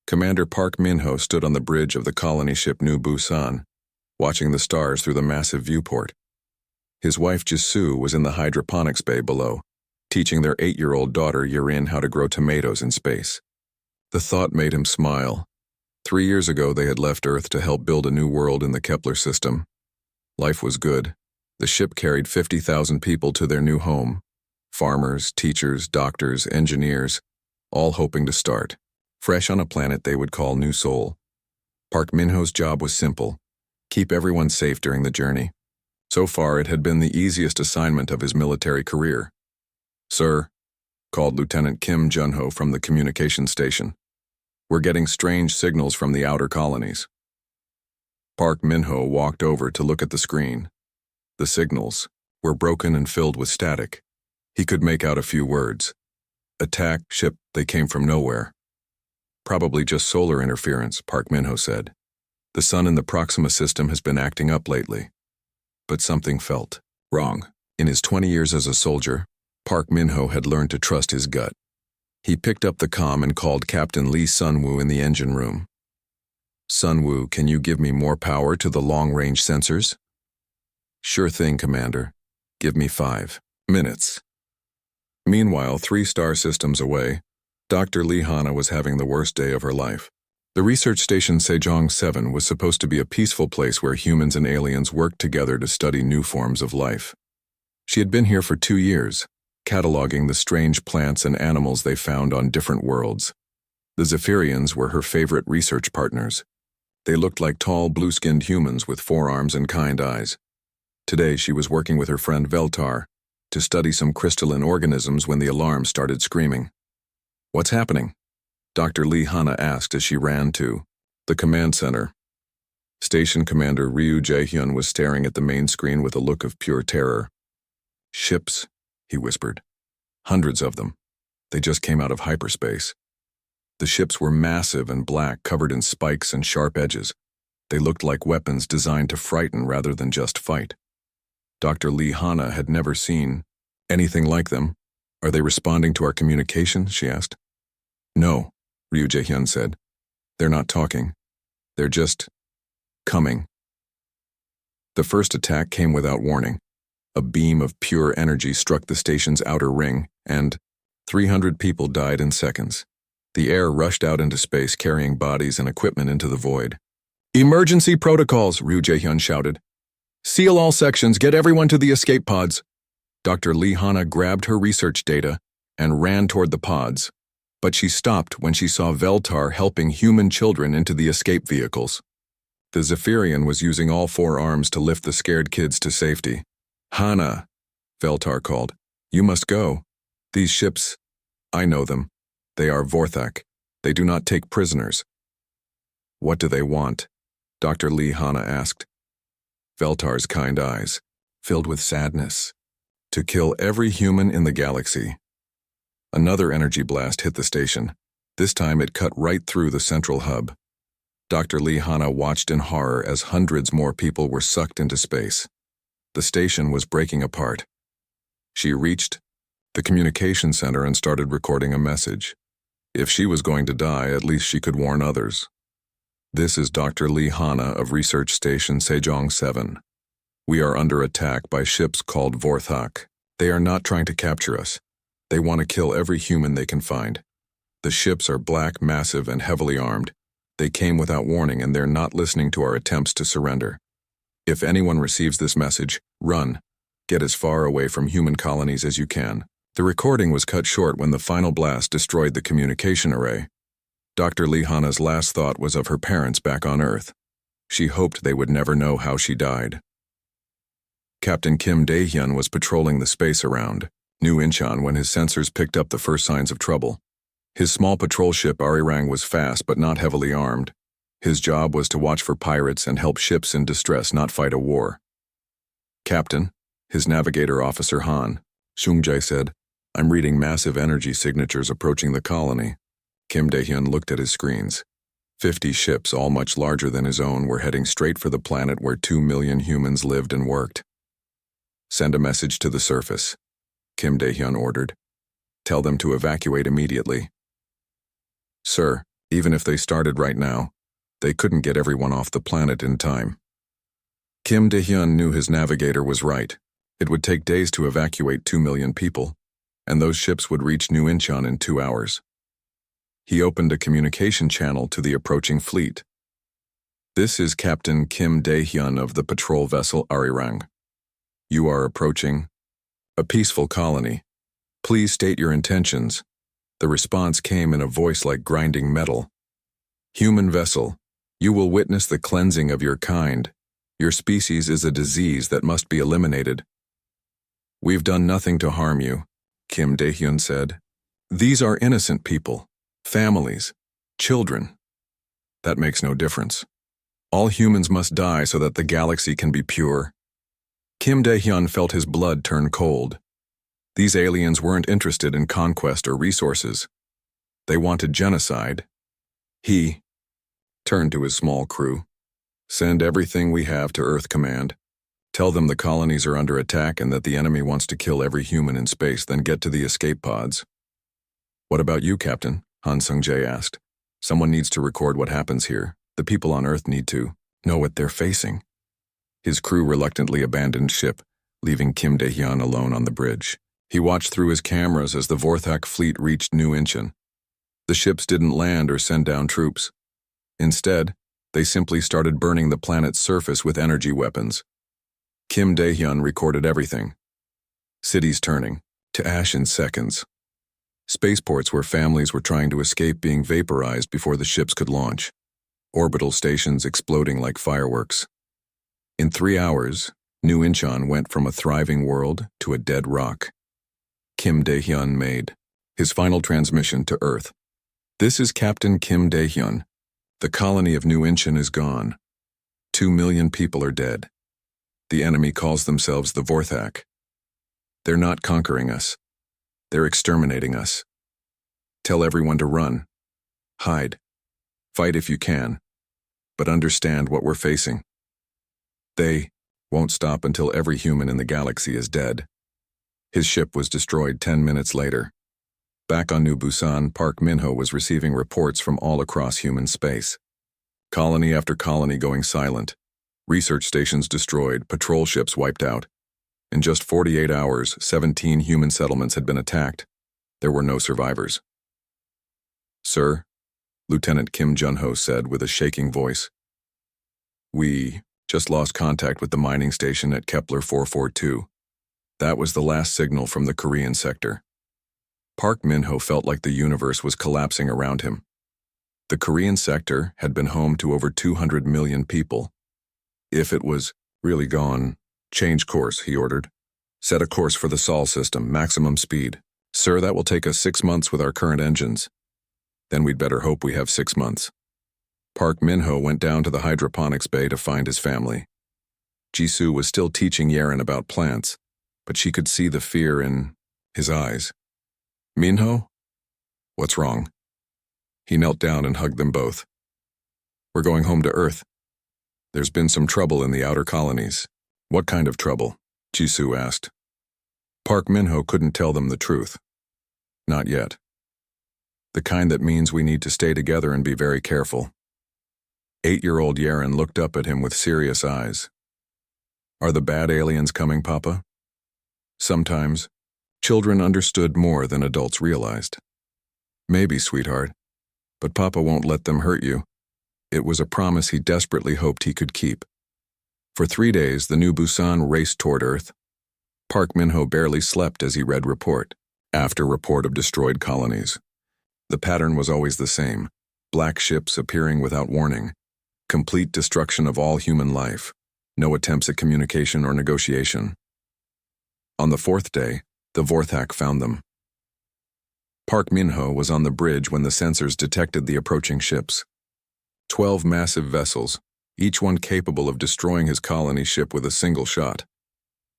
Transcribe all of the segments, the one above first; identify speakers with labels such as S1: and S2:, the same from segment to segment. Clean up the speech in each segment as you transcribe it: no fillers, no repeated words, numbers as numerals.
S1: Commander Park Min-ho stood on the bridge of the colony ship New Busan, watching the stars through the massive viewport. His wife Jisoo was in the hydroponics bay below, teaching their 8-year-old daughter Yurin how to grow tomatoes in space. The thought made him smile. 3 years ago they had left Earth to help build a new world in the Kepler system. Life was good. The ship carried 50,000 people to their new home. Farmers, teachers, doctors, engineers, all hoping to start fresh on a planet they would call New Sol. Park Min-ho's job was simple: keep everyone safe during the journey. So far, it had been the easiest assignment of his military career. "Sir," called Lieutenant Kim Jun-ho from the communication station. "We're getting strange signals from the outer colonies." Park Min-ho walked over to look at the screen. The signals were broken and filled with static. He could make out a few words. "Attack ship, they came from nowhere." "Probably just solar interference," Park Min-ho said. "The sun in the Proxima system has been acting up lately." But something felt wrong. In his 20 years as a soldier, Park Min-ho had learned to trust his gut. He picked up the comm and called Captain Lee Sun-woo in the engine room. "Sun-woo, can you give me more power to the long-range sensors?" "Sure thing, Commander. Give me 5 minutes." Meanwhile, 3 star systems away, Dr. Lee Hana was having the worst day of her life. The research station Sejong 7 was supposed to be a peaceful place where humans and aliens worked together to study new forms of life. She had been here for 2 years, cataloging the strange plants and animals they found on different worlds. The Zephyrians were her favorite research partners. They looked like tall, blue-skinned humans with 4 arms and kind eyes. Today she was working with her friend Veltar to study some crystalline organisms when the alarm started screaming. "What's happening?" Dr. Lee Hana asked as she ran to the command center. Station Commander Ryu Jae-hyun was staring at the main screen with a look of pure terror. "Ships," he whispered. "Hundreds of them. They just came out of hyperspace." The ships were massive and black, covered in spikes and sharp edges. They looked like weapons designed to frighten rather than just fight. Dr. Lee Hana had never seen anything like them. "Are they responding to our communication?" she asked. "No," Ryu Jae-hyun said. "They're not talking. They're just coming." The first attack came without warning. A beam of pure energy struck the station's outer ring, and 300 people died in seconds. The air rushed out into space, carrying bodies and equipment into the void. "Emergency protocols," Ryu Jae-hyun shouted. "Seal all sections, get everyone to the escape pods." Dr. Lee Hana grabbed her research data and ran toward the pods, but she stopped when she saw Veltar helping human children into the escape vehicles. The Zephyrian was using all 4 arms to lift the scared kids to safety. "Hana," Veltar called, "you must go. These ships, I know them. They are Vorthak. They do not take prisoners." "What do they want?" Dr. Lee Hana asked. Veltar's kind eyes filled with sadness. "To kill every human in the galaxy." Another energy blast hit the station. This time it cut right through the central hub. Dr. Lee Hana watched in horror as hundreds more people were sucked into space. The station was breaking apart. She reached the communication center and started recording a message. If she was going to die, at least she could warn others. "This is Dr. Lee Hana of Research Station Sejong 7. We are under attack by ships called Vorthak. They are not trying to capture us. They want to kill every human they can find. The ships are black, massive, and heavily armed. They came without warning and they're not listening to our attempts to surrender. If anyone receives this message, run. Get as far away from human colonies as you can." The recording was cut short when the final blast destroyed the communication array. Dr. Lee Hana's last thought was of her parents back on Earth. She hoped they would never know how she died. Captain Kim Dae-hyun was patrolling the space around New Incheon when his sensors picked up the first signs of trouble. His small patrol ship Arirang was fast but not heavily armed. His job was to watch for pirates and help ships in distress, not fight a war. "Captain," his navigator officer Han Seung-jae said, "I'm reading massive energy signatures approaching the colony." Kim Dae-hyun looked at his screens. 50 ships, all much larger than his own, were heading straight for the planet where 2 million humans lived and worked. "Send a message to the surface," Kim Dae-hyun ordered. "Tell them to evacuate immediately." "Sir," Even if they started right now, they couldn't get everyone off the planet in time. Kim Dae-hyun knew his navigator was right. It would take days to evacuate 2 million people, and those ships would reach New Incheon in 2 hours. He opened a communication channel to the approaching fleet. "This is Captain Kim Dae-hyun of the patrol vessel Arirang. You are approaching a peaceful colony. Please state your intentions." The response came in a voice like grinding metal. "Human vessel, you will witness the cleansing of your kind. Your species is a disease that must be eliminated." "We've done nothing to harm you," Kim Dae-hyun said. "These are innocent people, families, children. That makes no difference. All humans must die so that the galaxy can be pure." Kim Dae-hyun felt his blood turn cold. These aliens weren't interested in conquest or resources. They wanted genocide. He turned to his small crew. "Send everything we have to Earth Command. Tell them the colonies are under attack and that the enemy wants to kill every human in space, then get to the escape pods." "What about you, Captain?" Han Sung-jae asked. "Someone needs to record what happens here. The people on Earth need to know what they're facing." His crew reluctantly abandoned ship, leaving Kim Dae-hyun alone on the bridge. He watched through his cameras as the Vorthak fleet reached New Incheon. The ships didn't land or send down troops. Instead, they simply started burning the planet's surface with energy weapons. Kim Dae-hyun recorded everything. Cities turning to ash in seconds. Spaceports where families were trying to escape being vaporized before the ships could launch. Orbital stations exploding like fireworks. In 3 hours, New Incheon went from a thriving world to a dead rock. Kim Dae-hyun made his final transmission to Earth. "This is Captain Kim Dae-hyun. The colony of New Incheon is gone. 2 million people are dead. The enemy calls themselves the Vorthak. They're not conquering us. They're exterminating us. Tell everyone to run. Hide. Fight if you can. But understand what we're facing. They won't stop until every human in the galaxy is dead." His ship was destroyed 10 minutes later. Back on New Busan, Park Min-ho was receiving reports from all across human space. Colony after colony going silent. Research stations destroyed, patrol ships wiped out. In just 48 hours, 17 human settlements had been attacked. There were no survivors. "Sir," Lieutenant Kim Jun-ho said with a shaking voice, "We just lost contact with the mining station at Kepler 442. That was the last signal from the Korean sector." Park Min-ho felt like the universe was collapsing around him. The Korean sector had been home to over 200 million people. If it was really gone, "Change course," he ordered. "Set a course for the Sol system, maximum speed. Sir, that will take us 6 months with our current engines." "Then we'd better hope we have 6 months." Park Min-ho went down to the hydroponics bay to find his family. Jisoo was still teaching Yaren about plants, but she could see the fear in his eyes. "Min-ho? What's wrong?" He knelt down and hugged them both. "We're going home to Earth. There's been some trouble in the outer colonies." "What kind of trouble?" Jisoo asked. Park Min-ho couldn't tell them the truth. "Not yet. The kind that means we need to stay together and be very careful." 8-year-old Yaren looked up at him with serious eyes. "Are the bad aliens coming, Papa?" Sometimes, children understood more than adults realized. "Maybe, sweetheart. But Papa won't let them hurt you." It was a promise he desperately hoped he could keep. For 3 days, the New Busan raced toward Earth. Park Min-ho barely slept as he read report after report of destroyed colonies. The pattern was always the same: black ships appearing without warning, complete destruction of all human life, no attempts at communication or negotiation. On the 4th day, the Vorthak found them. Park Min-ho was on the bridge when the sensors detected the approaching ships. 12 massive vessels, each one capable of destroying his colony ship with a single shot.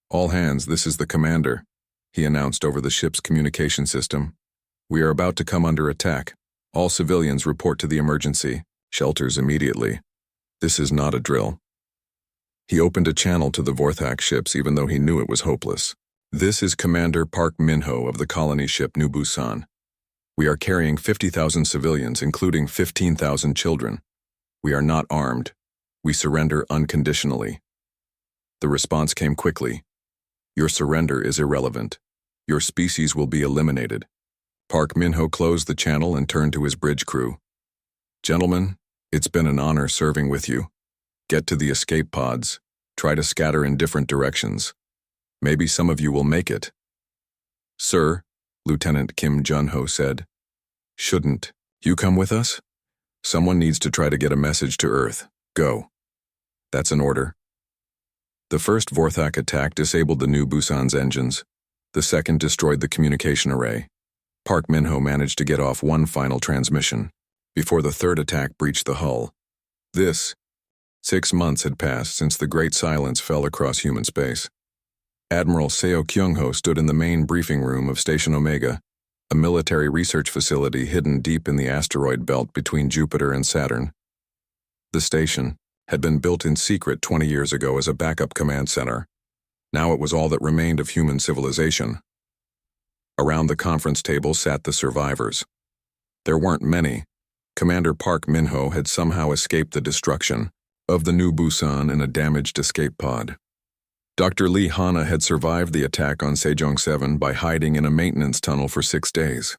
S1: "All hands, this is the commander," he announced over the ship's communication system. "We are about to come under attack. All civilians report to the emergency shelters immediately. This is not a drill." He opened a channel to the Vorthak ships even though he knew it was hopeless. "This is Commander Park Min-ho of the colony ship New Busan. We are carrying 50,000 civilians, including 15,000 children. We are not armed. We surrender unconditionally. The response came quickly. Your surrender is irrelevant. Your species will be eliminated. Park Min-ho closed the channel and turned to his bridge crew. Gentlemen, it's been an honor serving with you. Get to the escape pods. Try to scatter in different directions. Maybe some of you will make it. Sir, Lieutenant Kim Jun-ho said. Shouldn't you come with us? Someone needs to try to get a message to Earth. Go. That's an order. The first Vorthak attack disabled the New Busan's engines. The second destroyed the communication array. Park Min-ho managed to get off one final transmission before the third attack breached the hull. 6 months had passed since the Great Silence fell across human space. Admiral Seo Kyung-ho stood in the main briefing room of Station Omega, a military research facility hidden deep in the asteroid belt between Jupiter and Saturn. The station had been built in secret 20 years ago as a backup command center. Now it was all that remained of human civilization. Around the conference table sat the survivors. There weren't many. Commander Park Min-ho had somehow escaped the destruction of the New Busan in a damaged escape pod. Dr. Lee Hana had survived the attack on Sejong 7 by hiding in a maintenance tunnel for 6 days.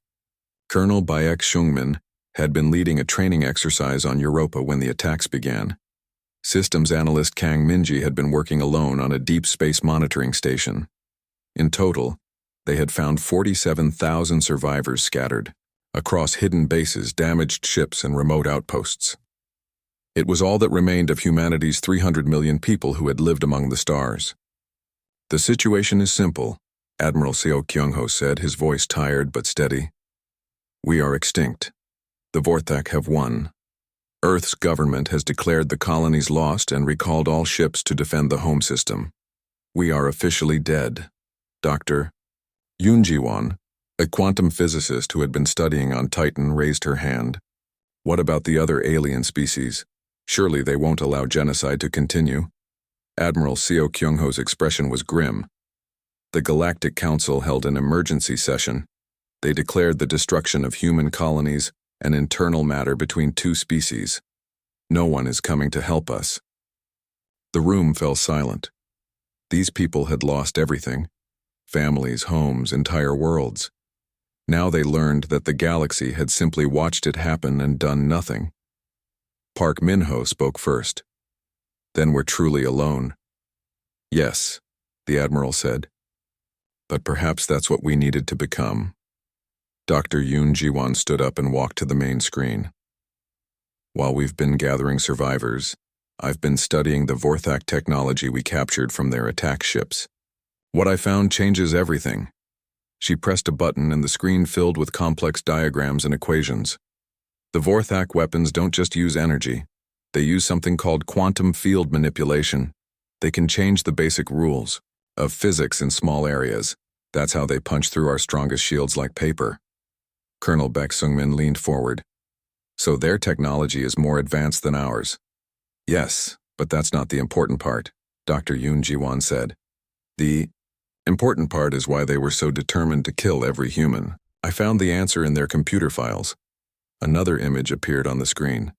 S1: Colonel Baek Shungmin had been leading a training exercise on Europa when the attacks began. Systems analyst Kang Minji had been working alone on a deep space monitoring station. In total, they had found 47,000 survivors scattered across hidden bases, damaged ships, and remote outposts. It was all that remained of humanity's 300 million people who had lived among the stars. The situation is simple, Admiral Seo Kyung-ho said, his voice tired but steady. We are extinct. The Vorthak have won. Earth's government has declared the colonies lost and recalled all ships to defend the home system. We are officially dead. Dr. Yoon Ji-won, a quantum physicist who had been studying on Titan, raised her hand. What about the other alien species? Surely they won't allow genocide to continue. Admiral Seo Kyung-ho's expression was grim. The Galactic Council held an emergency session. They declared the destruction of human colonies an internal matter between 2 species. No one is coming to help us. The room fell silent. These people had lost everything. Families, homes, entire worlds. Now they learned that the galaxy had simply watched it happen and done nothing. Park Min-ho spoke first. Then we're truly alone. Yes, the Admiral said. But perhaps that's what we needed to become. Dr. Yoon Ji-won stood up and walked to the main screen. While we've been gathering survivors, I've been studying the Vorthak technology we captured from their attack ships. What I found changes everything. She pressed a button and the screen filled with complex diagrams and equations. The Vorthak weapons don't just use energy. They use something called quantum field manipulation. They can change the basic rules of physics in small areas. That's how they punch through our strongest shields like paper. Colonel Baek Sung-min leaned forward. So their technology is more advanced than ours. Yes, but that's not the important part, Dr. Yoon Ji-won said. The important part is why they were so determined to kill every human. I found the answer in their computer files. Another image appeared on the screen.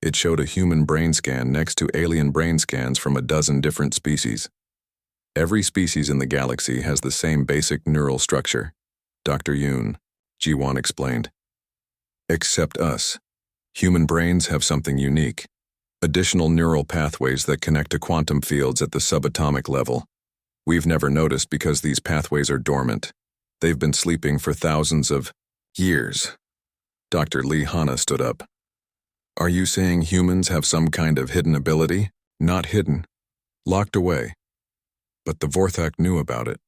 S1: It showed a human brain scan next to alien brain scans from a dozen different species. Every species in the galaxy has the same basic neural structure. Dr. Yoon Ji-won explained. Except us. Human brains have something unique. Additional neural pathways that connect to quantum fields at the subatomic level. We've never noticed because these pathways are dormant. They've been sleeping for thousands of years. Dr. Lee Hana stood up. Are you saying humans have some kind of hidden ability? Not hidden. Locked away. But the Vorthak knew about it.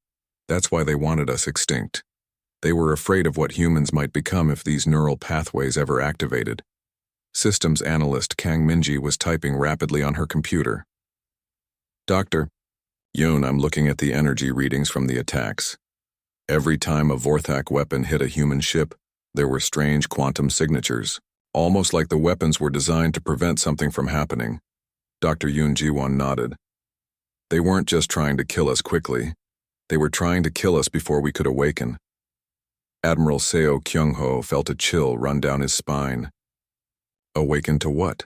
S1: That's why they wanted us extinct. They were afraid of what humans might become if these neural pathways ever activated. Systems analyst Kang Minji was typing rapidly on her computer. Dr. Yoon, I'm looking at the energy readings from the attacks. Every time a Vorthak weapon hit a human ship, there were strange quantum signatures, almost like the weapons were designed to prevent something from happening. Dr. Yoon Ji-won nodded. They weren't just trying to kill us quickly. They were trying to kill us before we could awaken. Admiral Seo Kyung-ho felt a chill run down his spine. Awaken to what?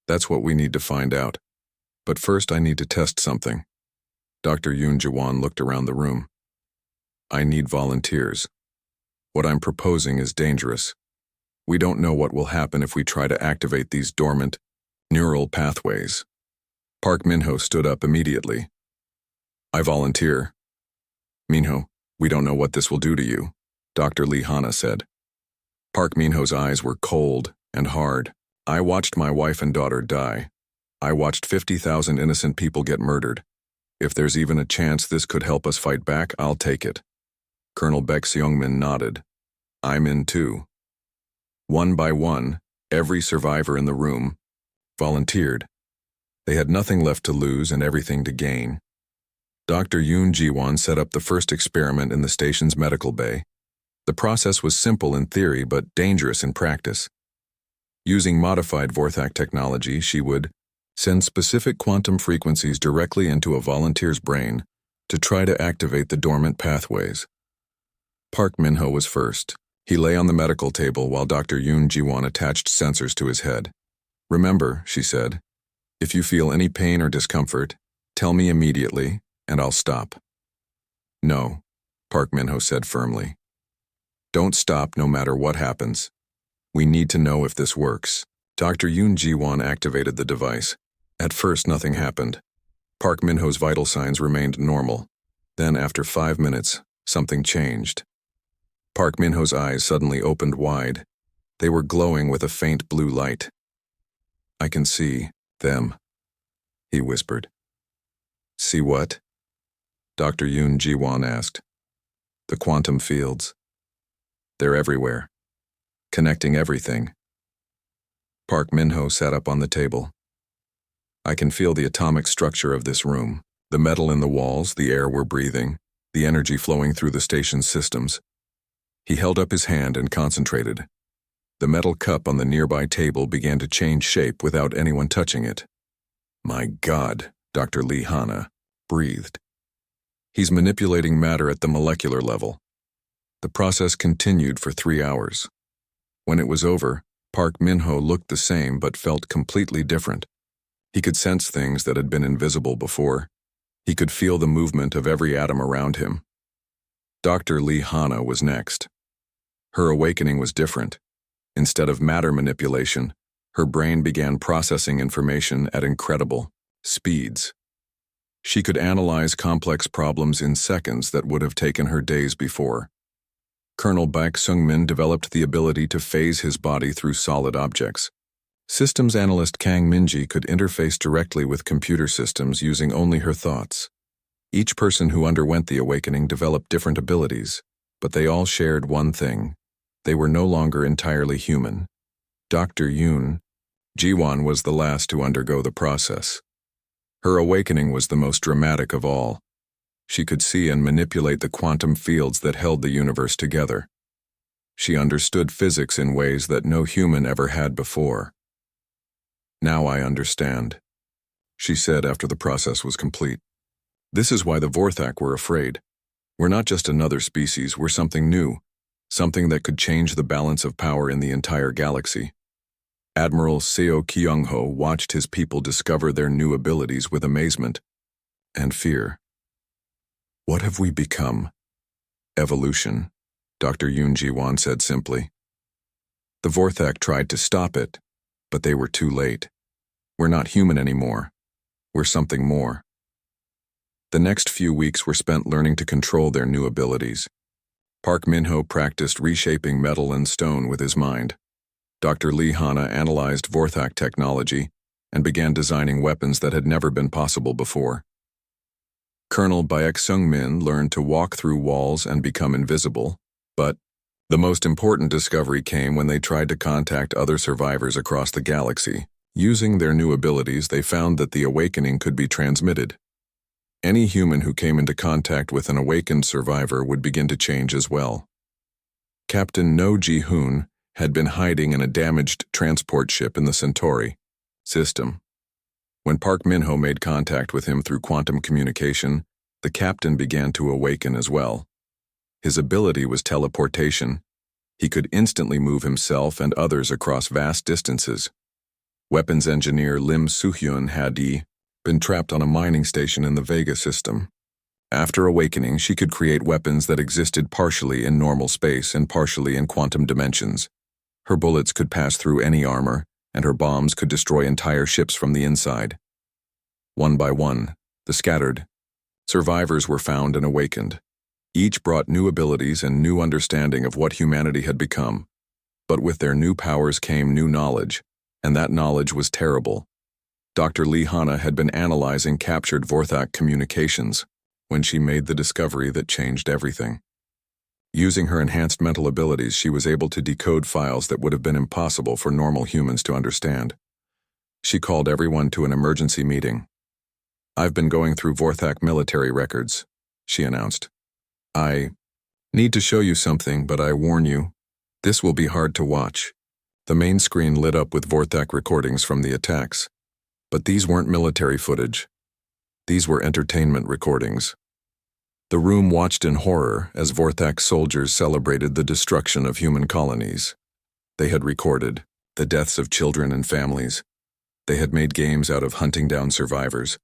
S1: That's what we need to find out. But first I need to test something. Dr. Yoon Ji-won looked around the room. I need volunteers. What I'm proposing is dangerous. We don't know what will happen if we try to activate these dormant, neural pathways. Park Min-ho stood up immediately. I volunteer. Min-ho, we don't know what this will do to you, Dr. Lee Hana said. Park Min-ho's eyes were cold and hard. I watched my wife and daughter die. I watched 50,000 innocent people get murdered. If there's even a chance this could help us fight back, I'll take it. Colonel Baek Seung-min nodded. I'm in too. One by one, every survivor in the room volunteered. They had nothing left to lose and everything to gain. Dr. Yoon Ji-won set up the first experiment in the station's medical bay. The process was simple in theory but dangerous in practice. Using modified Vorthak technology, she would send specific quantum frequencies directly into a volunteer's brain to try to activate the dormant pathways. Park Min-ho was first. He lay on the medical table while Dr. Yoon Ji-won attached sensors to his head. Remember, she said, if you feel any pain or discomfort, tell me immediately, and I'll stop. No, Park Min-ho said firmly. Don't stop no matter what happens. We need to know if this works. Dr. Yoon Ji-won activated the device. At first, nothing happened. Park Min-ho's vital signs remained normal. Then, after 5 minutes, something changed. Park Min-ho's eyes suddenly opened wide. They were glowing with a faint blue light. I can see them, he whispered. See what? Dr. Yoon Ji-won asked. The quantum fields. They're everywhere, connecting everything. Park Min-ho sat up on the table. I can feel the atomic structure of this room, the metal in the walls, the air we're breathing, the energy flowing through the station's systems. He held up his hand and concentrated. The metal cup on the nearby table began to change shape without anyone touching it. My God, Dr. Lee Hana breathed. He's manipulating matter at the molecular level. The process continued for 3 hours. When it was over, Park Min-ho looked the same but felt completely different. He could sense things that had been invisible before. He could feel the movement of every atom around him. Dr. Lee Hana was next. Her awakening was different. Instead of matter manipulation, her brain began processing information at incredible speeds. She could analyze complex problems in seconds that would have taken her days before. Colonel Baek Seung-min developed the ability to phase his body through solid objects. Systems analyst Kang Min-ji could interface directly with computer systems using only her thoughts. Each person who underwent the awakening developed different abilities, but they all shared one thing. They were no longer entirely human. Dr. Yoon Ji-won was the last to undergo the process. Her awakening was the most dramatic of all. She could see and manipulate the quantum fields that held the universe together. She understood physics in ways that no human ever had before. Now I understand, she said after the process was complete. This is why the Vorthak were afraid. We're not just another species, we're something new, something that could change the balance of power in the entire galaxy. Admiral Seo Kyung-ho watched his people discover their new abilities with amazement and fear. What have we become? Evolution, Dr. Yoon Ji-won said simply. The Vorthak tried to stop it, but they were too late. We're not human anymore. We're something more. The next few weeks were spent learning to control their new abilities. Park Min-ho practiced reshaping metal and stone with his mind. Dr. Lee Hana analyzed Vorthak technology and began designing weapons that had never been possible before. Colonel Baek Seung-min learned to walk through walls and become invisible, but the most important discovery came when they tried to contact other survivors across the galaxy. Using their new abilities, they found that the awakening could be transmitted. Any human who came into contact with an awakened survivor would begin to change as well. Captain No Ji-hoon had been hiding in a damaged transport ship in the Centauri system. When Park Min-ho made contact with him through quantum communication, the captain began to awaken as well. His ability was teleportation. He could instantly move himself and others across vast distances. Weapons engineer Lim Soo-hyun had been trapped on a mining station in the Vega system. After awakening, she could create weapons that existed partially in normal space and partially in quantum dimensions. Her bullets could pass through any armor, and her bombs could destroy entire ships from the inside. One by one, the scattered survivors were found and awakened. Each brought new abilities and new understanding of what humanity had become. But with their new powers came new knowledge, and that knowledge was terrible. Dr. Lee Hanna had been analyzing captured Vorthak communications when she made the discovery that changed everything. Using her enhanced mental abilities, she was able to decode files that would have been impossible for normal humans to understand. She called everyone to an emergency meeting. "I've been going through Vorthak military records," she announced. "I need to show you something, but I warn you, this will be hard to watch." The main screen lit up with Vorthak recordings from the attacks. But these weren't military footage. These were entertainment recordings. The room watched in horror as Vorthak soldiers celebrated the destruction of human colonies. They had recorded the deaths of children and families. They had made games out of hunting down survivors.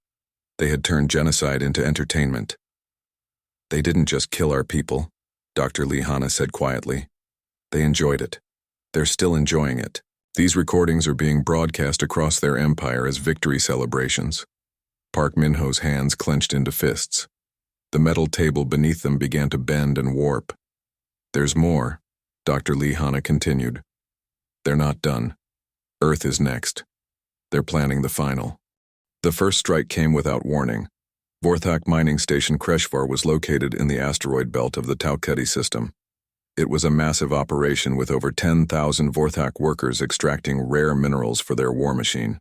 S1: They had turned genocide into entertainment. "They didn't just kill our people," Dr. Lee Hanna said quietly. "They enjoyed it. They're still enjoying it. These recordings are being broadcast across their empire as victory celebrations." Park Min-ho's hands clenched into fists. The metal table beneath them began to bend and warp. "There's more," Dr. Lee Hanna continued. "They're not done. Earth is next. They're planning the final." The first strike came without warning. Vorthak mining station Kreshvar was located in the asteroid belt of the Tauketi system. It was a massive operation with over 10,000 Vorthak workers extracting rare minerals for their war machine.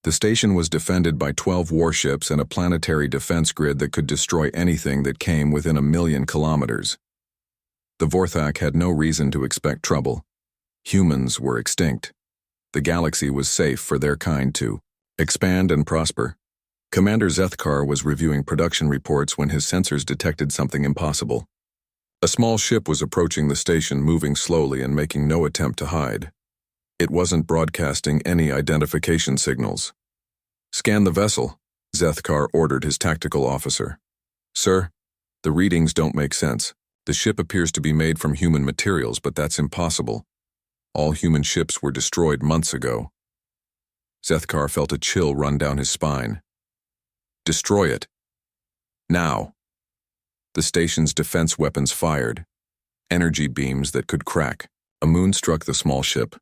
S1: The station was defended by 12 warships and a planetary defense grid that could destroy anything that came within 1,000,000 kilometers. The Vorthak had no reason to expect trouble. Humans were extinct. The galaxy was safe for their kind to expand and prosper. Commander Zethkar was reviewing production reports when his sensors detected something impossible. A small ship was approaching the station, moving slowly and making no attempt to hide. It wasn't broadcasting any identification signals. "Scan the vessel," Zethkar ordered his tactical officer. "Sir, the readings don't make sense. The ship appears to be made from human materials, but that's impossible. All human ships were destroyed months ago." Zethkar felt a chill run down his spine. "Destroy it. Now." The station's defense weapons fired. Energy beams that could crack. A moon struck the small ship.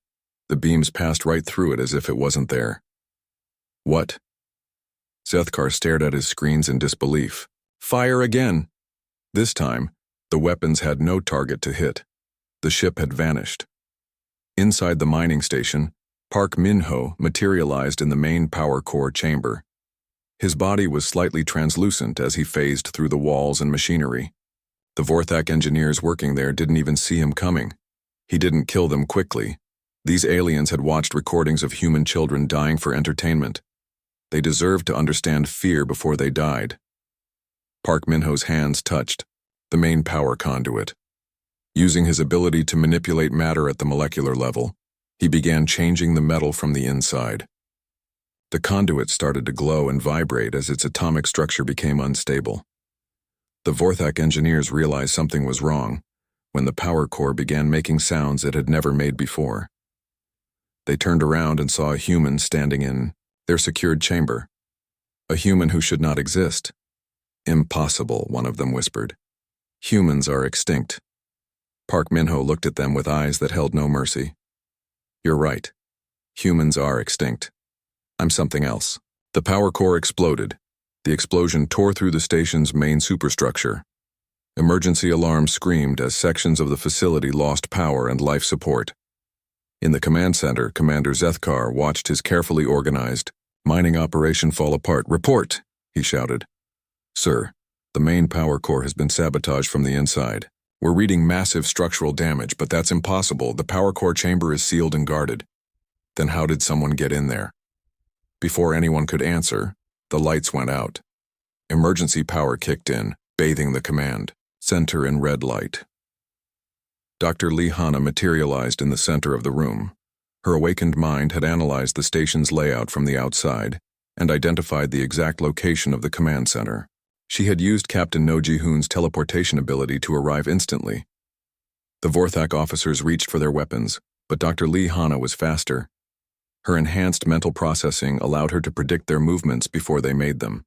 S1: The beams passed right through it as if it wasn't there. "What?" Zethkar stared at his screens in disbelief. "Fire again!" This time, the weapons had no target to hit. The ship had vanished. Inside the mining station, Park Min-ho materialized in the main power core chamber. His body was slightly translucent as he phased through the walls and machinery. The Vorthak engineers working there didn't even see him coming. He didn't kill them quickly. These aliens had watched recordings of human children dying for entertainment. They deserved to understand fear before they died. Park Min-ho's hands touched the main power conduit. Using his ability to manipulate matter at the molecular level, he began changing the metal from the inside. The conduit started to glow and vibrate as its atomic structure became unstable. The Vorthak engineers realized something was wrong when the power core began making sounds it had never made before. They turned around and saw a human standing in their secured chamber. A human who should not exist. "Impossible," one of them whispered. "Humans are extinct." Park Min-ho looked at them with eyes that held no mercy. "You're right. Humans are extinct. I'm something else." The power core exploded. The explosion tore through the station's main superstructure. Emergency alarms screamed as sections of the facility lost power and life support. In the command center, Commander Zethkar watched his carefully organized mining operation fall apart. "Report!" he shouted. "Sir, the main power core has been sabotaged from the inside. We're reading massive structural damage, but that's impossible. The power core chamber is sealed and guarded." "Then how did someone get in there?" Before anyone could answer, the lights went out. Emergency power kicked in, bathing the command Center in red light. Dr. Lee Hanna materialized in the center of the room. Her awakened mind had analyzed the station's layout from the outside and identified the exact location of the command center. She had used Captain No Ji-hoon's teleportation ability to arrive instantly. The Vorthak officers reached for their weapons, but Dr. Lee Hanna was faster. Her enhanced mental processing allowed her to predict their movements before they made them.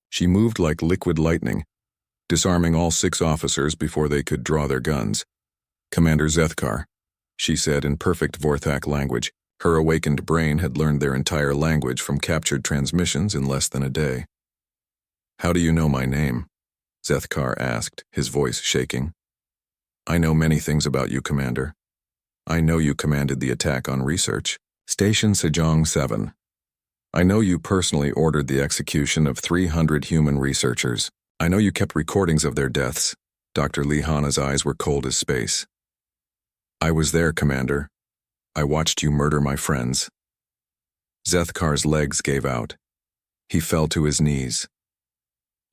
S1: She moved like liquid lightning, disarming all 6 officers before they could draw their guns. "Commander Zethkar," she said in perfect Vorthak language. Her awakened brain had learned their entire language from captured transmissions in less than a day. "How do you know my name?" Zethkar asked, his voice shaking. "I know many things about you, Commander. I know you commanded the attack on research. Station Sejong 7. I know you personally ordered the execution of 300 human researchers. I know you kept recordings of their deaths." Dr. Lee Hanna's eyes were cold as space. "I was there, Commander. I watched you murder my friends." Zethkar's legs gave out. He fell to his knees.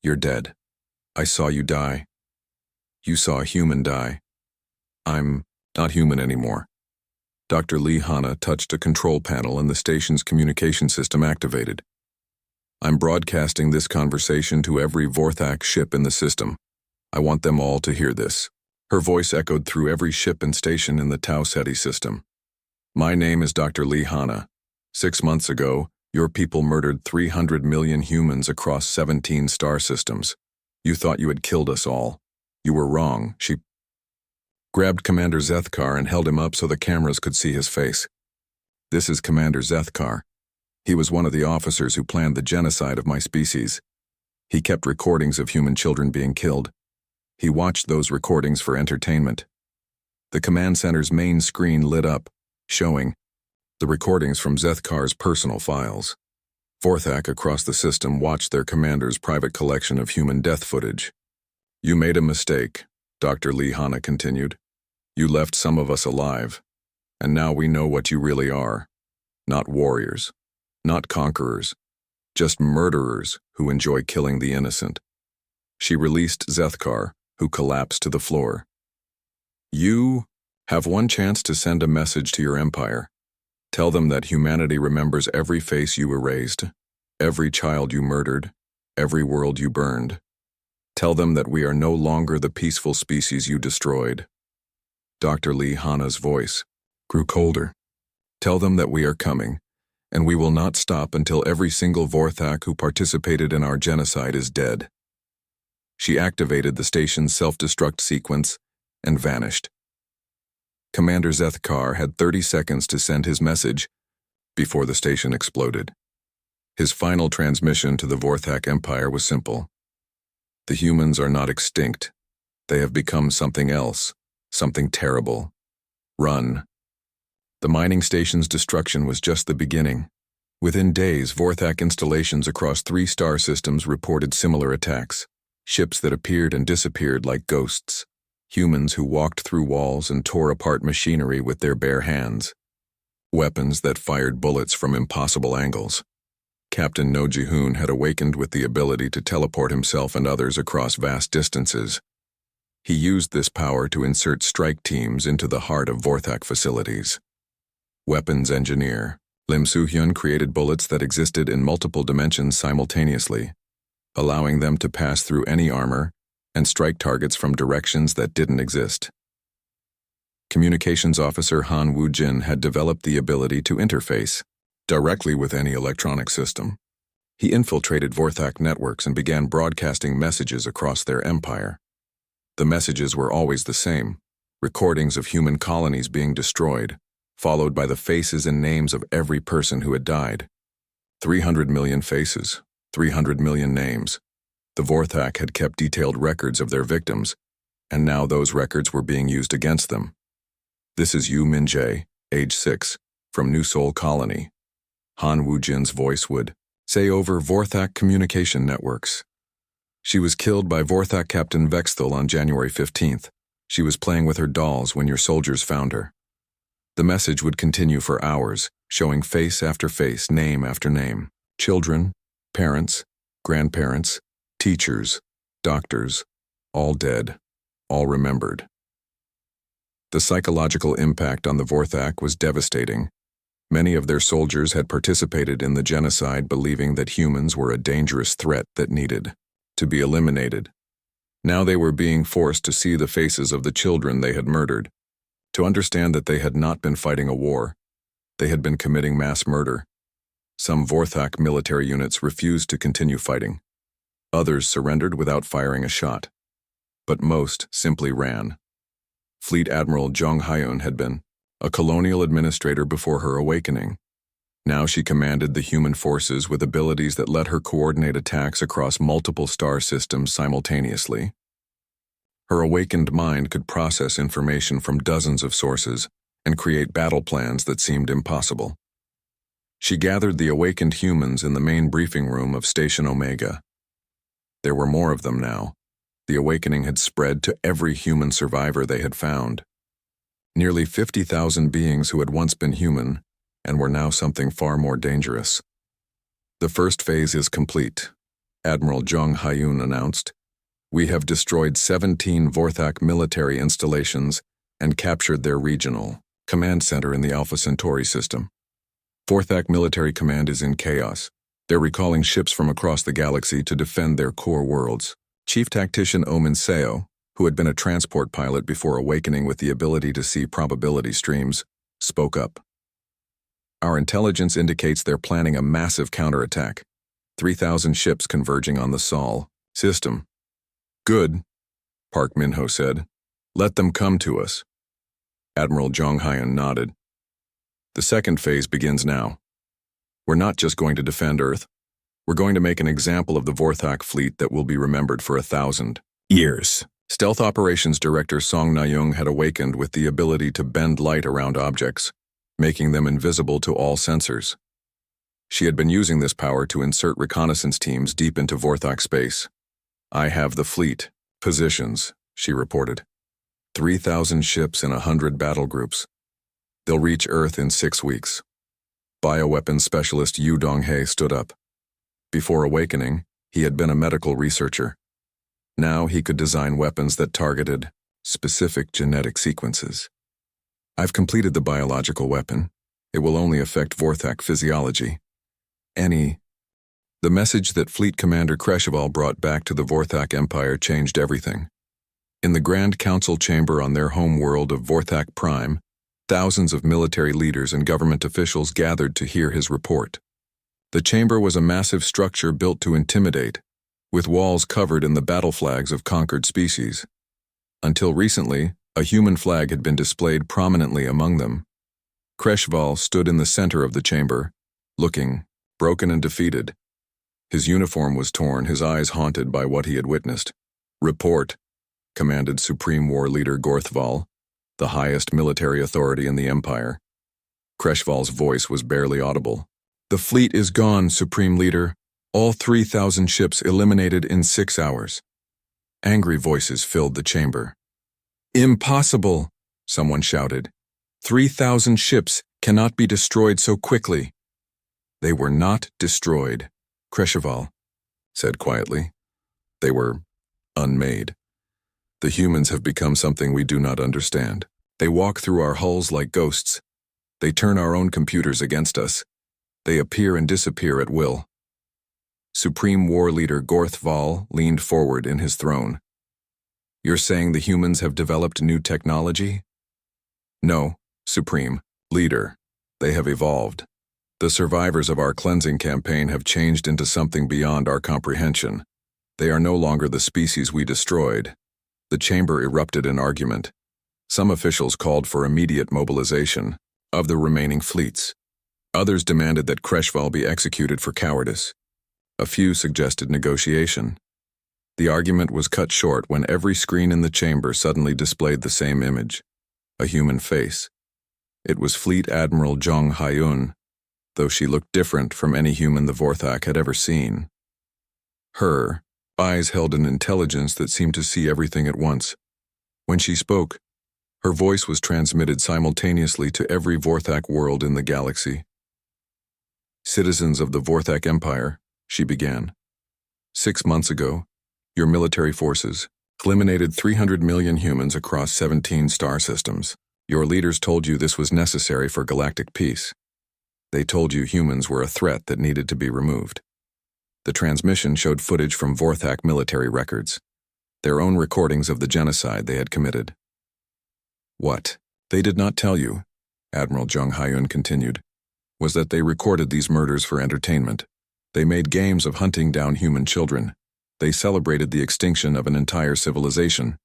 S1: "You're dead. I saw you die. You saw a human die. I'm not human anymore." Dr. Lee Hanna touched a control panel and the station's communication system activated. "I'm broadcasting this conversation to every Vorthak ship in the system. I want them all to hear this." Her voice echoed through every ship and station in the Tau Ceti system. "My name is Dr. Lee Hanna. 6 months ago, your people murdered 300 million humans across 17 star systems. You thought you had killed us all. You were wrong." She grabbed Commander Zethkar and held him up so the cameras could see his face. "This is Commander Zethkar. He was one of the officers who planned the genocide of my species. He kept recordings of human children being killed. He watched those recordings for entertainment." The command center's main screen lit up, showing the recordings from Zethkar's personal files. Vorthak across the system watched their commander's private collection of human death footage. "You made a mistake," Dr. Lee Hanna continued. "You left some of us alive, and now we know what you really are. Not warriors, not conquerors, just murderers who enjoy killing the innocent." She released Zethkar, who collapsed to the floor. "You have one chance to send a message to your empire. Tell them that humanity remembers every face you erased, every child you murdered, every world you burned. Tell them that we are no longer the peaceful species you destroyed." Dr. Lee Hanna's voice grew colder. "Tell them that we are coming, and we will not stop until every single Vorthak who participated in our genocide is dead." She activated the station's self-destruct sequence and vanished. Commander Zethkar had 30 seconds to send his message before the station exploded. His final transmission to the Vorthak Empire was simple. "The humans are not extinct. They have become something else, something terrible. Run." The mining station's destruction was just the beginning. Within days, Vorthak installations across 3 star systems reported similar attacks. Ships that appeared and disappeared like ghosts. Humans who walked through walls and tore apart machinery with their bare hands. Weapons that fired bullets from impossible angles. Captain No Ji-hoon had awakened with the ability to teleport himself and others across vast distances. He used this power to insert strike teams into the heart of Vorthak facilities. Weapons engineer Lim Soo-hyun created bullets that existed in multiple dimensions simultaneously, allowing them to pass through any armor and strike targets from directions that didn't exist. Communications officer Han Woo-jin had developed the ability to interface directly with any electronic system. He infiltrated Vorthak networks and began broadcasting messages across their empire. The messages were always the same, recordings of human colonies being destroyed, followed by the faces and names of every person who had died. 300 million faces, 300 million names. The Vorthak had kept detailed records of their victims, and now those records were being used against them. "This is Yu Min-jae, age 6, from New Seoul Colony." Han Woo-jin's voice would say over Vorthak communication networks. "She was killed by Vorthak Captain Vexthal on January 15th. She was playing with her dolls when your soldiers found her." The message would continue for hours, showing face after face, name after name. Children, parents, grandparents, teachers, doctors, all dead. all remembered. The psychological impact on the Vorthak was devastating. Many of their soldiers had participated in the genocide, believing that humans were a dangerous threat that needed to be eliminated. Now they were being forced to see the faces of the children they had murdered, to understand that they had not been fighting a war. They had been committing mass murder. Some Vorthak military units refused to continue fighting. Others surrendered without firing a shot. But most simply ran. Fleet Admiral Jong Hyun had been a colonial administrator before her awakening. Now she commanded the human forces with abilities that let her coordinate attacks across multiple star systems simultaneously. Her awakened mind could process information from dozens of sources and create battle plans that seemed impossible. She gathered the awakened humans in the main briefing room of Station Omega. There were more of them now. The awakening had spread to every human survivor they had found. Nearly 50,000 beings who had once been human and were now something far more dangerous. The first phase is complete, Admiral Jong Hyun announced. We have destroyed 17 Vorthak military installations and captured their regional command center in the Alpha Centauri system. Vorthak military command is in chaos. They're recalling ships from across the galaxy to defend their core worlds. Chief Tactician Omin Seo, who had been a transport pilot before awakening with the ability to see probability streams, spoke up. Our intelligence indicates they're planning a massive counterattack. 3,000 ships converging on the Sol system. Good, Park Min-ho said. Let them come to us. Admiral Jong Hyun nodded. The second phase begins now. We're not just going to defend Earth. We're going to make an example of the Vorthak fleet that will be remembered for 1,000 years. Stealth Operations Director Song Na-young had awakened with the ability to bend light around objects, making them invisible to all sensors. She had been using this power to insert reconnaissance teams deep into Vorthak space. I have the fleet positions, she reported. 3,000 ships and 100 battle groups. They'll reach Earth in 6 weeks. Bioweapons specialist Yu Dong-hae stood up. Before awakening, he had been a medical researcher. Now he could design weapons that targeted specific genetic sequences. I've completed the biological weapon. It will only affect Vorthak physiology. The message that Fleet Commander Kreshval brought back to the Vorthak Empire changed everything. In the Grand Council chamber on their home world of Vorthak Prime, thousands of military leaders and government officials gathered to hear his report. The chamber was a massive structure built to intimidate, with walls covered in the battle flags of conquered species. Until recently, a human flag had been displayed prominently among them. Kreshval stood in the center of the chamber, looking broken and defeated. His uniform was torn, his eyes haunted by what he had witnessed. Report, commanded Supreme War Leader Gorthval, the highest military authority in the Empire. Kreshval's voice was barely audible. The fleet is gone, Supreme Leader. All 3,000 ships eliminated in 6 hours. Angry voices filled the chamber. Impossible, someone shouted. 3,000 ships cannot be destroyed so quickly. They were not destroyed, Kreshval said quietly. They were unmade. The humans have become something we do not understand. They walk through our hulls like ghosts. They turn our own computers against us. They appear and disappear at will. Supreme War Leader Gorthval leaned forward in his throne. You're saying the humans have developed new technology? No, Supreme Leader. They have evolved. The survivors of our cleansing campaign have changed into something beyond our comprehension. They are no longer the species we destroyed. The chamber erupted in argument. Some officials called for immediate mobilization of the remaining fleets. Others demanded that Kreshval be executed for cowardice. A few suggested negotiation. The argument was cut short when every screen in the chamber suddenly displayed the same image. A human face. It was Fleet Admiral Jong Hyun, though she looked different from any human the Vorthak had ever seen. Her eyes held an intelligence that seemed to see everything at once. When she spoke, her voice was transmitted simultaneously to every Vorthak world in the galaxy. Citizens of the Vorthak Empire, she began. 6 months ago, your military forces, Eliminated 300 million humans across 17 star systems. Your leaders told you this was necessary for galactic peace. They told you humans were a threat that needed to be removed. The transmission showed footage from Vorthak military records, their own recordings of the genocide they had committed. What they did not tell you, Admiral Jung Hyun continued, was that they recorded these murders for entertainment. They made games of hunting down human children. They celebrated the extinction of an entire civilization.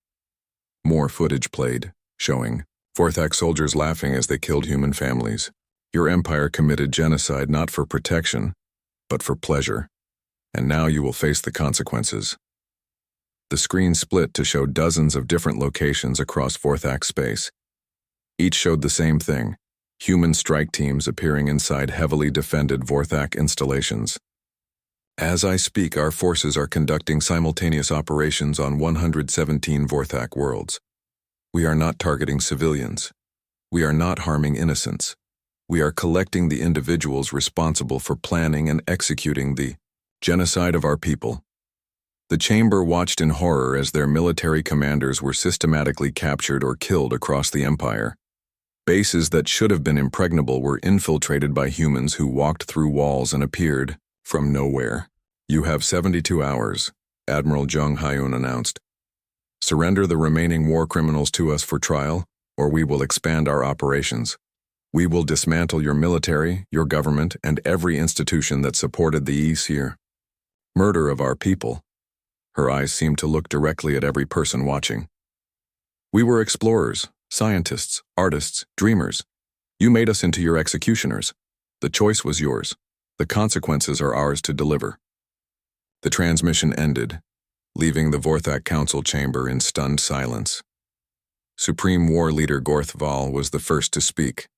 S1: More footage played, showing Vorthak soldiers laughing as they killed human families. Your empire committed genocide not for protection, but for pleasure. And now you will face the consequences. The screen split to show dozens of different locations across Vorthak space. Each showed the same thing, human strike teams appearing inside heavily defended Vorthak installations. As I speak, our forces are conducting simultaneous operations on 117 Vorthak worlds. We are not targeting civilians. We are not harming innocents. We are collecting the individuals responsible for planning and executing the genocide of our people. The chamber watched in horror as their military commanders were systematically captured or killed across the empire. Bases that should have been impregnable were infiltrated by humans who walked through walls and appeared from nowhere. You have 72 hours, Admiral Jung Hyun announced. Surrender the remaining war criminals to us for trial, or we will expand our operations. We will dismantle your military, your government, and every institution that supported the Aesir. Murder of our people. Her eyes seemed to look directly at every person watching. We were explorers, scientists, artists, dreamers. You made us into your executioners. The choice was yours. The consequences are ours to deliver. The transmission ended, leaving the Vorthak Council chamber in stunned silence. Supreme War Leader Gorthval was the first to speak.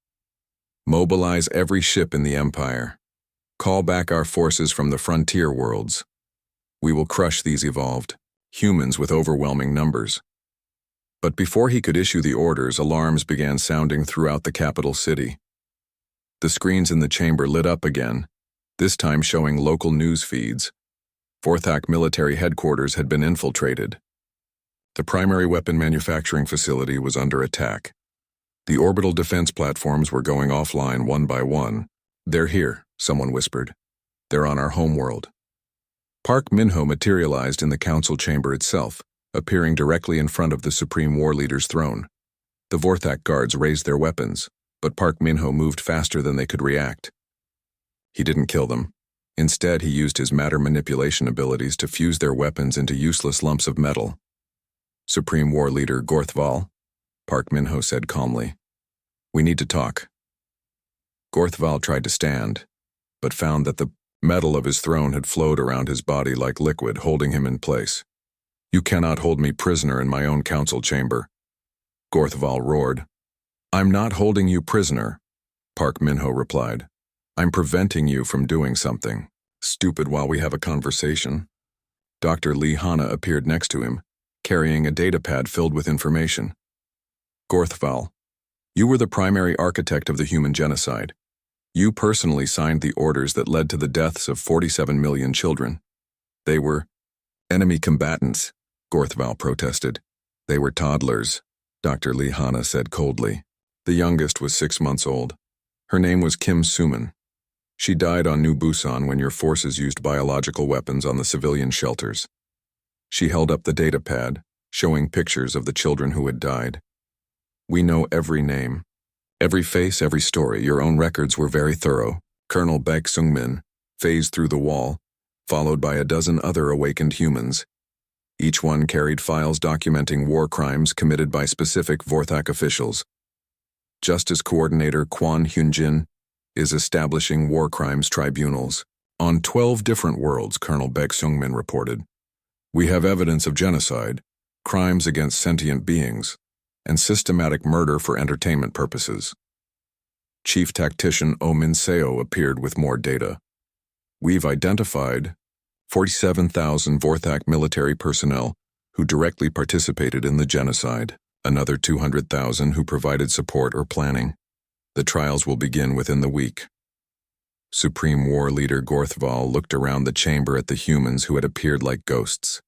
S1: Mobilize every ship in the Empire. Call back our forces from the frontier worlds. We will crush these evolved, humans with overwhelming numbers. But before he could issue the orders, alarms began sounding throughout the capital city. The screens in the chamber lit up again, this time showing local news feeds. Vorthak military headquarters had been infiltrated. The primary weapon manufacturing facility was under attack. The orbital defense platforms were going offline one by one. They're here, someone whispered. They're on our homeworld. Park Min-ho materialized in the council chamber itself, appearing directly in front of the Supreme War Leader's throne. The Vorthak guards raised their weapons, but Park Min-ho moved faster than they could react. He didn't kill them. Instead, he used his matter manipulation abilities to fuse their weapons into useless lumps of metal. Supreme War Leader Gorthval, Park Min-ho said calmly. We need to talk. Gorthval tried to stand, but found that the metal of his throne had flowed around his body like liquid, holding him in place. You cannot hold me prisoner in my own council chamber. Gorthval roared. I'm not holding you prisoner, Park Min-ho replied. I'm preventing you from doing something stupid while we have a conversation. Dr. Lee Hana appeared next to him, carrying a datapad filled with information. Gorthval, you were the primary architect of the human genocide. You personally signed the orders that led to the deaths of 47 million children. They were enemy combatants, Gorthval protested. They were toddlers, Dr. Lee Hana said coldly. The youngest was 6 months old. Her name was Kim Suman. She died on New Busan when your forces used biological weapons on the civilian shelters. She held up the datapad, showing pictures of the children who had died. We know every name, every face, every story. Your own records were very thorough. Colonel Baek Sung-min phased through the wall, followed by a dozen other awakened humans. Each one carried files documenting war crimes committed by specific Vorthak officials. Justice Coordinator Kwon Hyun-jin is establishing war crimes tribunals on 12 different worlds, Colonel Baek Sung-min reported. We have evidence of genocide, crimes against sentient beings, and systematic murder for entertainment purposes. Chief Tactician Oh Min-seo appeared with more data. We've identified 47,000 Vorthak military personnel who directly participated in the genocide, another 200,000 who provided support or planning. The trials will begin within the week. Supreme War Leader Gorthval looked around the chamber at the humans who had appeared like ghosts.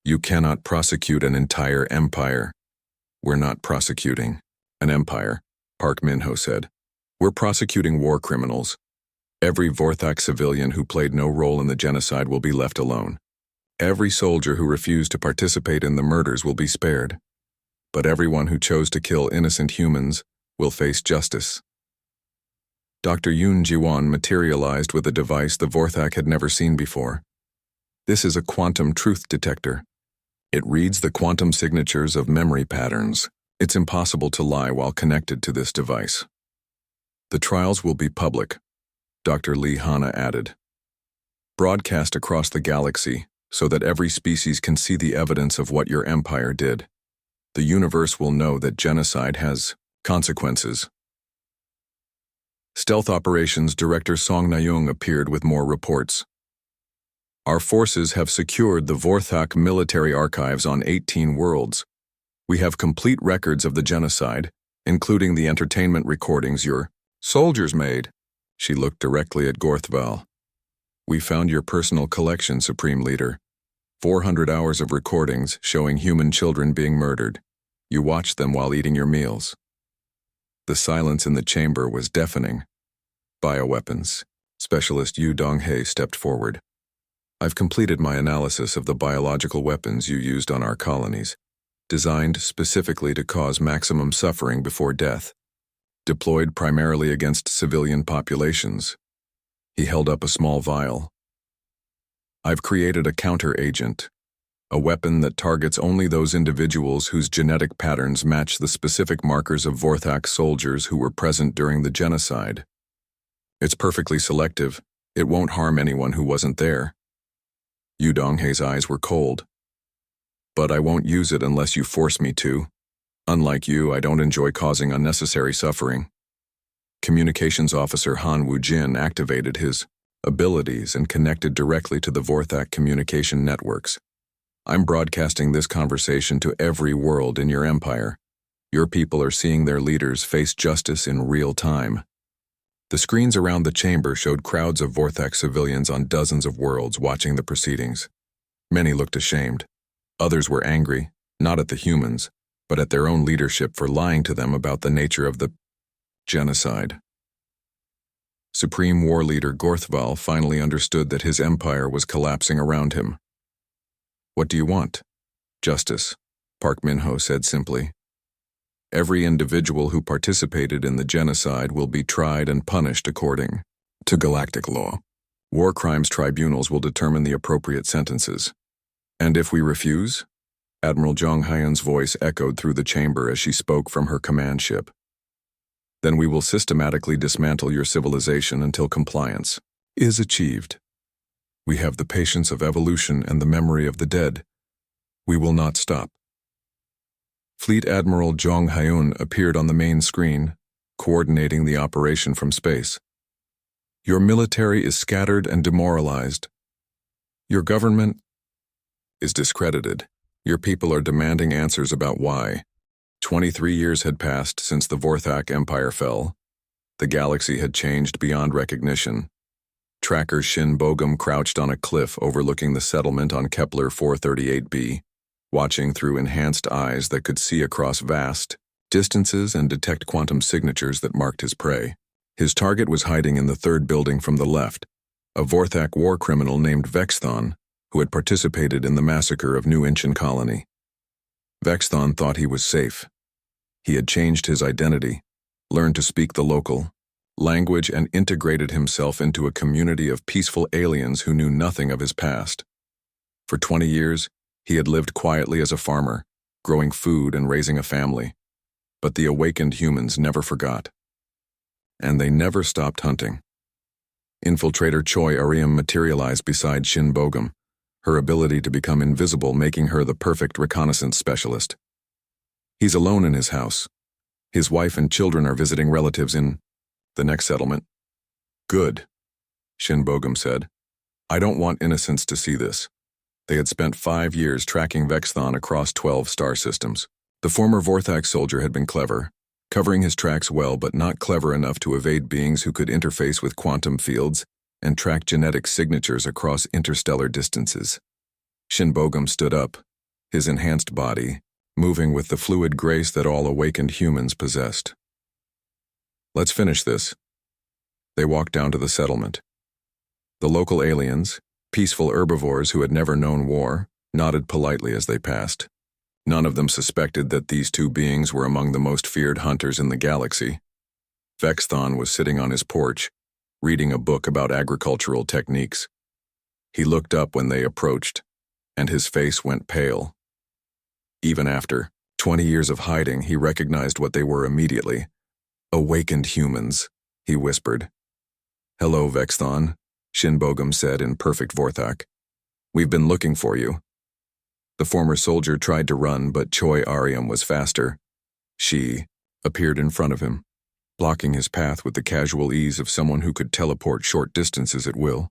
S1: You cannot prosecute an entire empire. We're not prosecuting an empire, Park Min-ho said. We're prosecuting war criminals. Every Vorthak civilian who played no role in the genocide will be left alone. Every soldier who refused to participate in the murders will be spared. But everyone who chose to kill innocent humans will face justice. Dr. Yoon Ji-won materialized with a device the Vorthak had never seen before. This is a quantum truth detector. It reads the quantum signatures of memory patterns. It's impossible to lie while connected to this device. The trials will be public, Dr. Lee Hana added. Broadcast across the galaxy so that every species can see the evidence of what your empire did. The universe will know that genocide has consequences. Stealth Operations Director Song Na-young appeared with more reports. Our forces have secured the Vorthak military archives on 18 worlds. We have complete records of the genocide, including the entertainment recordings your soldiers made. She looked directly at Gorthval. We found your personal collection, Supreme Leader. 400 hours of recordings showing human children being murdered. You watched them while eating your meals. The silence in the chamber was deafening. Bioweapons. Specialist Yu Dong-hae stepped forward. I've completed my analysis of the biological weapons you used on our colonies, designed specifically to cause maximum suffering before death, deployed primarily against civilian populations. He held up a small vial. I've created a counter-agent, a weapon that targets only those individuals whose genetic patterns match the specific markers of Vorthak soldiers who were present during the genocide. It's perfectly selective. It won't harm anyone who wasn't there. Yu Dong-hae's eyes were cold. But I won't use it unless you force me to. Unlike you, I don't enjoy causing unnecessary suffering. Communications Officer Han Woo-jin activated his abilities and connected directly to the Vorthak communication networks. I'm broadcasting this conversation to every world in your empire. Your people are seeing their leaders face justice in real time. The screens around the chamber showed crowds of Vorthak civilians on dozens of worlds watching the proceedings. Many looked ashamed. Others were angry, not at the humans, but at their own leadership for lying to them about the nature of the genocide. Supreme War Leader Gorthval finally understood that his empire was collapsing around him. What do you want? Justice, Park Min-ho said simply. Every individual who participated in the genocide will be tried and punished according to galactic law. War crimes tribunals will determine the appropriate sentences. And if we refuse? Admiral Jong Hyun's voice echoed through the chamber as she spoke from her command ship. Then we will systematically dismantle your civilization until compliance is achieved. We have the patience of evolution and the memory of the dead. We will not stop. Fleet Admiral Jong Hyun appeared on the main screen, coordinating the operation from space. Your military is scattered and demoralized. Your government is discredited. Your people are demanding answers about why. 23 years had passed since the Vorthak Empire fell. The galaxy had changed beyond recognition. Tracker Shin Bogum crouched on a cliff overlooking the settlement on Kepler 438b. Watching through enhanced eyes that could see across vast distances and detect quantum signatures that marked his prey. His target was hiding in the third building from the left, a Vorthak war criminal named Vestan, who had participated in the massacre of New Incheon Colony. Vestan thought he was safe. He had changed his identity, learned to speak the local language, and integrated himself into a community of peaceful aliens who knew nothing of his past. For 20 years, he had lived quietly as a farmer, growing food and raising a family. But the awakened humans never forgot. And they never stopped hunting. Infiltrator Choi Ariam materialized beside Shin Bogum, her ability to become invisible making her the perfect reconnaissance specialist. He's alone in his house. His wife and children are visiting relatives in the next settlement. Good, Shin Bogum said. I don't want innocents to see this. They had spent 5 years tracking Vestan across 12 star systems. The former Vorthak soldier had been clever, covering his tracks well but not clever enough to evade beings who could interface with quantum fields and track genetic signatures across interstellar distances. Shin Bogum stood up, his enhanced body, moving with the fluid grace that all awakened humans possessed. Let's finish this. They walked down to the settlement. The local aliens, peaceful herbivores who had never known war, nodded politely as they passed. None of them suspected that these two beings were among the most feared hunters in the galaxy. Vestan was sitting on his porch, reading a book about agricultural techniques. He looked up when they approached, and his face went pale. Even after 20 years of hiding, he recognized what they were immediately. Awakened humans, he whispered. "Hello, Vestan," Shinbogum said in perfect Vorthak. "We've been looking for you." The former soldier tried to run, but Choi Ariam was faster. She appeared in front of him, blocking his path with the casual ease of someone who could teleport short distances at will.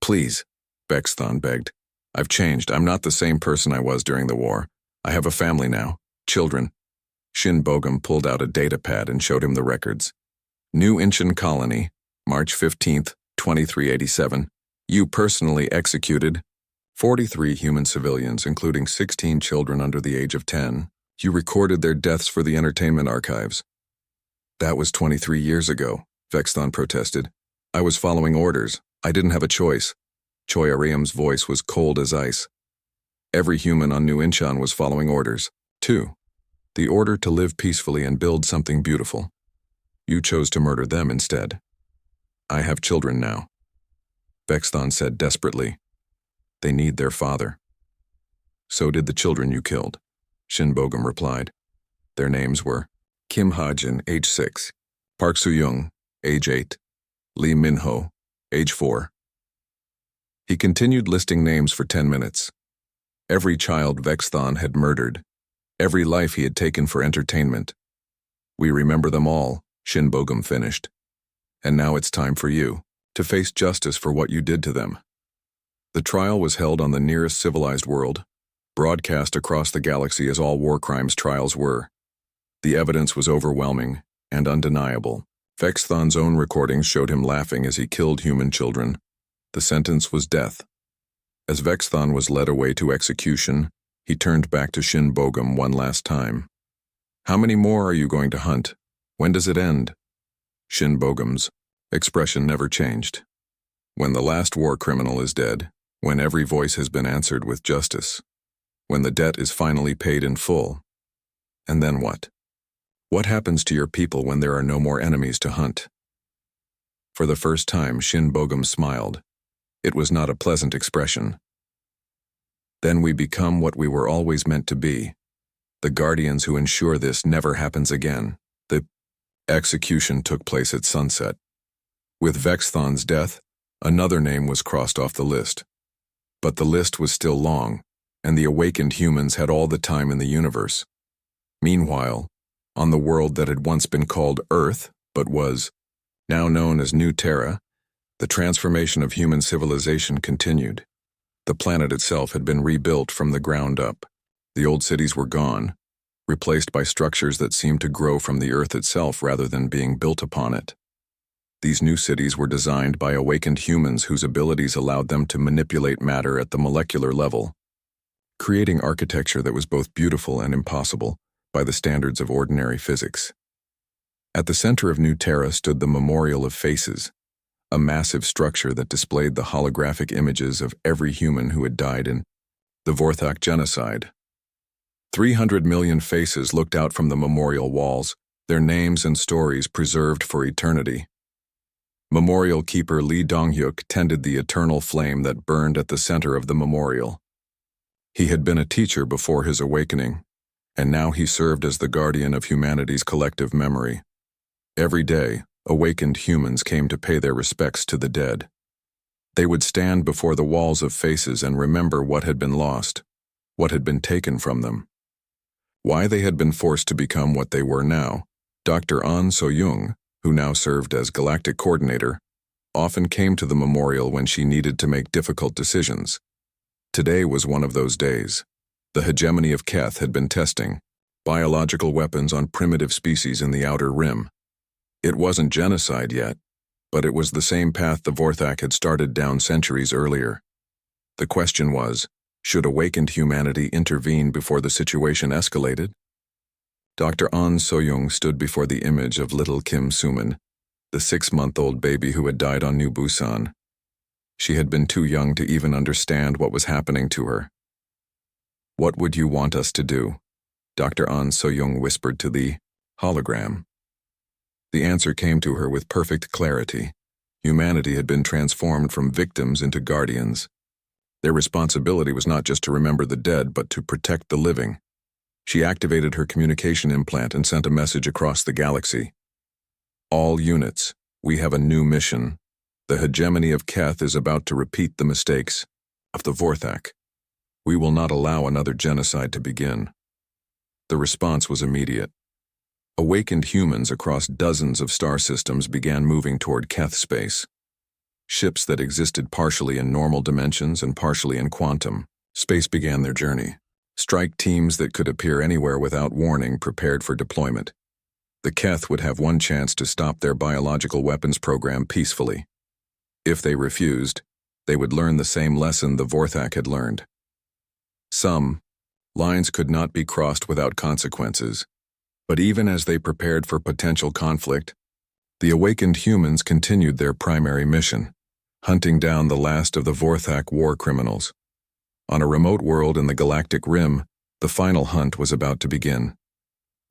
S1: "Please," Vestan begged. "I've changed. I'm not the same person I was during the war. I have a family now. Children." Shinbogum pulled out a datapad and showed him the records. "New Incheon Colony, March 15th, 2387. You personally executed 43 human civilians, including 16 children under the age of 10. You recorded their deaths for the entertainment archives." "That was 23 years ago," Vestan protested. "I was following orders. I didn't have a choice." Choi Ariam's voice was cold as ice. "Every human on New Incheon was following orders, too. The order to live peacefully and build something beautiful. You chose to murder them instead. I have children now," Vestan said desperately. "They need their father." "So did the children you killed," Shinbogum replied. Their names were Kim Ha-jin, age 6, Park Soo-young, age 8, Lee Min-ho, age 4. He continued listing names for 10 minutes. Every child Vestan had murdered, every life he had taken for entertainment. "We remember them all," Shinbogum finished. "And now it's time for you to face justice for what you did to them." The trial was held on the nearest civilized world, broadcast across the galaxy as all war crimes trials were. The evidence was overwhelming and undeniable. Vestan's own recordings showed him laughing as he killed human children. The sentence was death. As Vestan was led away to execution, he turned back to Shinbogum one last time. "How many more are you going to hunt? When does it end?" Shinbogum's expression never changed. "When the last war criminal is dead, when every voice has been answered with justice, when the debt is finally paid in full. And then what? What happens to your people when there are no more enemies to hunt?" For the first time, Shinbogum smiled. It was not a pleasant expression. "Then we become what we were always meant to be, the guardians who ensure this never happens again." The execution took place at sunset. With Vestan's death, another name was crossed off the list. But the list was still long, and the awakened humans had all the time in the universe. Meanwhile, on the world that had once been called Earth, but was now known as New Terra, the transformation of human civilization continued. The planet itself had been rebuilt from the ground up. The old cities were gone, replaced by structures that seemed to grow from the Earth itself rather than being built upon it. These new cities were designed by awakened humans whose abilities allowed them to manipulate matter at the molecular level, creating architecture that was both beautiful and impossible by the standards of ordinary physics. At the center of New Terra stood the Memorial of Faces, a massive structure that displayed the holographic images of every human who had died in the Vorthak Genocide. 300 million faces looked out from the memorial walls, their names and stories preserved for eternity. Memorial keeper Lee Dong-hyuk tended the eternal flame that burned at the center of the memorial. He had been a teacher before his awakening, and now he served as the guardian of humanity's collective memory. Every day, awakened humans came to pay their respects to the dead. They would stand before the walls of faces and remember what had been lost, what had been taken from them. Why they had been forced to become what they were now. Dr. An So-young, who now served as Galactic Coordinator, often came to the memorial when she needed to make difficult decisions. Today was one of those days. The hegemony of Keth had been testing biological weapons on primitive species in the Outer Rim. It wasn't genocide yet, but it was the same path the Vorthak had started down centuries earlier. The question was, Should awakened humanity intervene before the situation escalated? Dr. An So-young stood before the image of little Kim Suman, the 6-month-old baby who had died on New Busan. She had been too young to even understand what was happening to her. "What would you want us to do?" Dr. An So-young whispered to the hologram. The answer came to her with perfect clarity. Humanity had been transformed from victims into guardians. Their responsibility was not just to remember the dead, but to protect the living. She activated her communication implant and sent a message across the galaxy. "All units, we have a new mission. The hegemony of Keth is about to repeat the mistakes of the Vorthak. We will not allow another genocide to begin." The response was immediate. Awakened humans across dozens of star systems began moving toward Keth space. Ships that existed partially in normal dimensions and partially in quantum space began their journey. Strike teams that could appear anywhere without warning prepared for deployment. The Keth would have one chance to stop their biological weapons program peacefully. If they refused, they would learn the same lesson the Vorthak had learned. Some lines could not be crossed without consequences. But even as they prepared for potential conflict, the awakened humans continued their primary mission, hunting down the last of the Vorthak war criminals. On a remote world in the Galactic Rim, the final hunt was about to begin.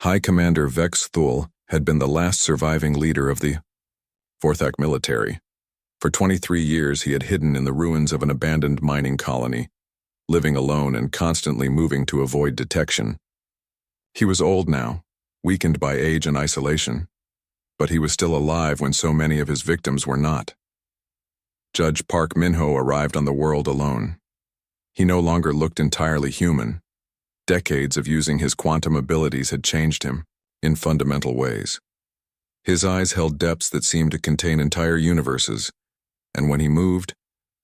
S1: High Commander Vex Thul had been the last surviving leader of the Vorthak military. For 23 years he had hidden in the ruins of an abandoned mining colony, living alone and constantly moving to avoid detection. He was old now, weakened by age and isolation, but he was still alive when so many of his victims were not. Judge Park Min-ho arrived on the world alone. He no longer looked entirely human. Decades of using his quantum abilities had changed him in fundamental ways. His eyes held depths that seemed to contain entire universes, and when he moved,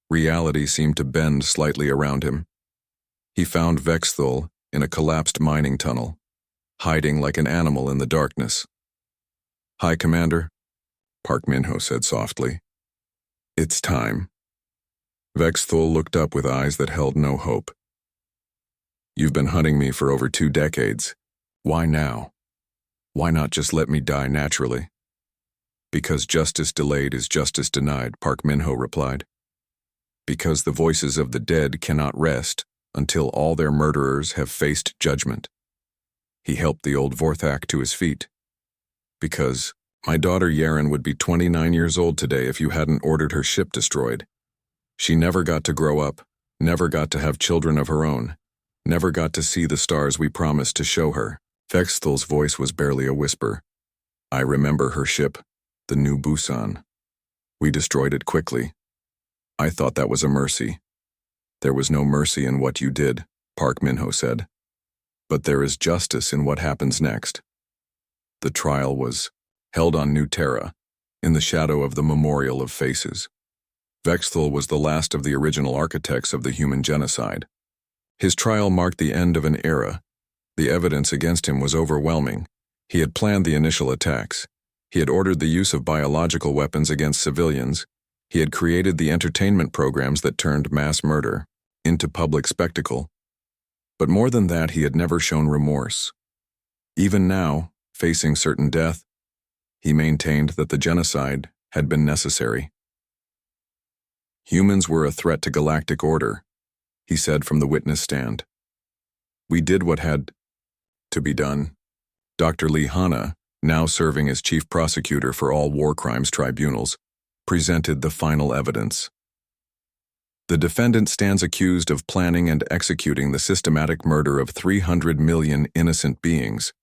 S1: reality seemed to bend slightly around him. He found Vexthul in a collapsed mining tunnel, hiding like an animal in the darkness. "High Commander," Park Min-ho said softly. "It's time." Vexthul looked up with eyes that held no hope. "You've been hunting me for over 2 decades. Why now? Why not just let me die naturally?" "Because justice delayed is justice denied," Park Min-ho replied. "Because the voices of the dead cannot rest until all their murderers have faced judgment." He helped the old Vorthak to his feet. "Because my daughter Yaren would be 29 years old today if you hadn't ordered her ship destroyed. She never got to grow up, never got to have children of her own, never got to see the stars we promised to show her." Vexthul's voice was barely a whisper. "I remember her ship, the New Busan. We destroyed it quickly. I thought that was a mercy." "There was no mercy in what you did," Park Min-ho said. "But there is justice in what happens next." The trial was held on New Terra, in the shadow of the Memorial of Faces. Vexthul was the last of the original architects of the human genocide. His trial marked the end of an era. The evidence against him was overwhelming. He had planned the initial attacks. He had ordered the use of biological weapons against civilians. He had created the entertainment programs that turned mass murder into public spectacle. But more than that, he had never shown remorse. Even now, facing certain death, he maintained that the genocide had been necessary. "Humans were a threat to galactic order," he said from the witness stand. "We did what had to be done." Dr. Lee Hanna, now serving as chief prosecutor for all war crimes tribunals, presented the final evidence. "The defendant stands accused of planning and executing the systematic murder of 300 million innocent beings.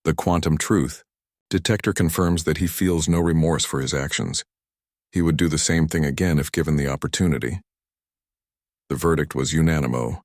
S1: The quantum truth detector confirms that he feels no remorse for his actions. He would do the same thing again if given the opportunity." The verdict was unanimous.